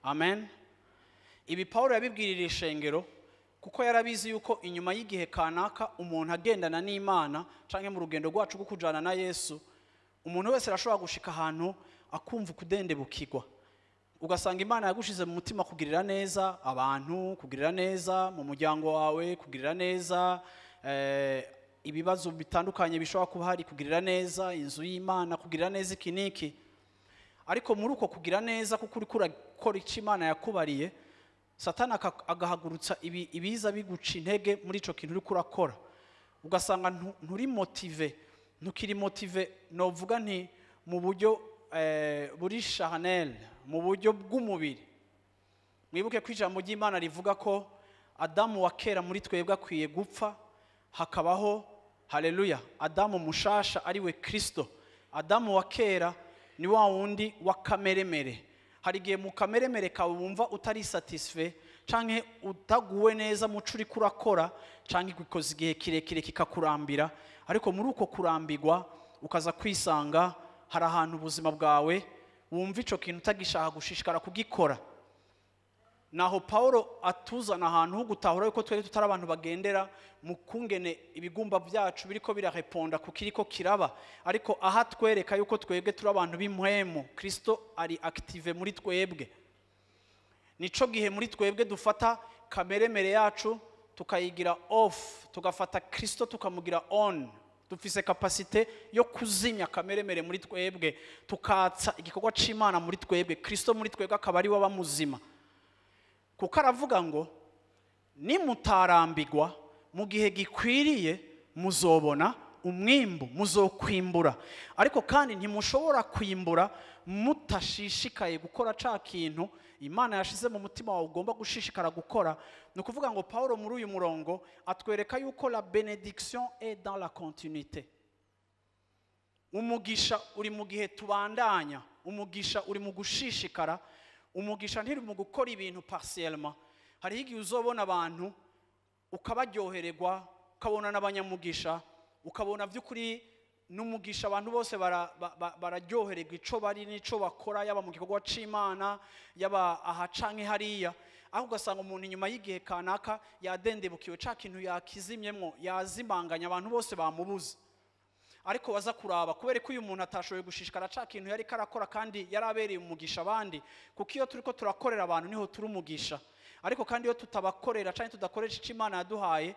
Amen. Ibi Paulo yabibwirira ishengero kuko yarabizi yuko inyuma y'igihe kanaka umuntu agendana n'Imana canke mu rugendo rwacu rwo kujana na Yesu, umuntu wese arashobora gushika ahantu akumva kudendebukirwa. Ugasanga Imana yagushize mu mutima kugirira neza abantu, kugirira neza mu muryango wawe, kugirira neza ibibazo bitandukanye bishobora kuba hari, kugirira neza inzu y'Imana, kugirira neza ikiniki. Ariko muri uko kugira neza kuko uri kurakora icyo Imana yakubariye, Satani agahagurutsa ibiza biguca intege muri ico kintu uri kurakora. Ugasanga nturi motive, ntukiri motive, novuga nti mu buryo buri charnel, mu buryo bw'umubiri. Mwibuke ko ijambo ry'Imana rivuga ko Adamu wa kera muri twebwe akwiye gupfa, hakabaho haleluya Adamu mushasha ari we Kristo. Adamu wa kera ni wa wundi wa kameremere. Hari igihe mu kameremere kawe wumva utari satisfait canke utaguwe neza mu curi kurakora canke gukoza igihe kirekire kikakurambira, ariko muri uko kurambirwa ukaza kwisanga hari ahantu ubuzima bwawe wumva ico kintu utagishaka gushishikara kugikora. Naho Paulo atuzana ahantu ho gutahura yuko twere tutari abantu bagendera mu kungene ibigumba byacu biriko birareponda kukiriko kiraba, ariko aha twereka yuko twebwe turi abantu b'impwemu. Kristo ari active muri twebwe. Nico gihe muri twebwe dufata kameremere yacu tukayigira off, tugafata Kristo tukamugira on. Dufise capacité yo kuzimya kameremere muri twebwe, tukatsa igikorwa c'Imana muri twebwe. Kristo muri twebwe akaba ari waba muzima. Kuko aravuga ngo nimutarambirwa mu gihe gikwiriye muzobona umwimbu, muzokwimbura. Ariko kandi ntimushobora kwimbura mutashishikaye gukora ca kintu Imana yashize mu mutima wawe ugomba gushishikara gukora. Ni ukuvuga ngo Paulo muri uyu murongo atwereka yuko la bénédiction est dans la continuité. Umugisha uri mu gihe tubandanya, umugisha uri mu gushishikara. Umugisha ntiri mu gukora ibintu partiellement. Hari igihe uzobona abantu ukabaryohererwa, ukabona n'abanyamugisha, ukabona by'ukuri n'umugisha abantu bose bararyohererwa ico bari n'ico bakora, yaba mu gikorwa c'Imana, yaba aha canke hariya. Aho ugasanga umuntu inyuma y'igihe kanaka yadendebukiwe, ca kintu yakizimyemwo, yazimanganya, abantu bose bamubuza. Ariko waza kuraba kubera ko uyu muntu atashoboye gushishikara ca kintu yari karakora kandi yarabereye umugisha abandi, kuko iyo turiko turakorera abantu niho turi umugisha. Ariko kandi iyo tutabakorera canke tudakoresha ico Imana yaduhaye,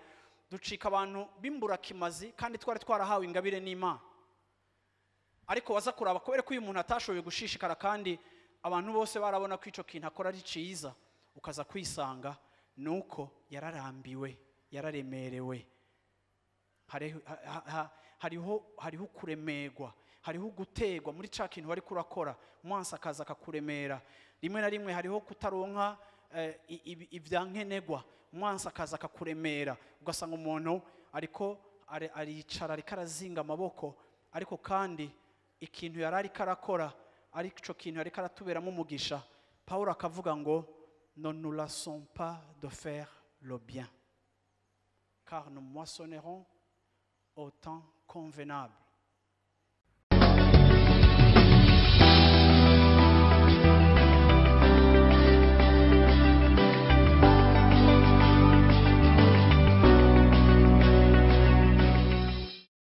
ducika abantu bimbura kimazi kandi twari twarahawe ingabire n'Imana. Ariko waza kuraba kubera ko uyu muntu atashoboye gushishikara kandi abantu bose barabona ko ico kintu akora ari ciza, ukaza kwisanga nuko yararambiwe, yararemerewe. Hariho kuremerwa, hariho gutegwa muri ca kintu wari kurakora, mwansi akaza akakuremera. Rimwe na rimwe hariho kutaronka ivyankenegwa, mwansi akaza akakuremera. Ugasanga umuntu ariko aricara ariko arazinga amaboko, ariko kandi ikintu yarari karakora ariko kintu yari karatuberamo umugisha. Paulo akavuga ngo ne nous lassons pas de faire le bien, car nous moissonnerons au temps convenable.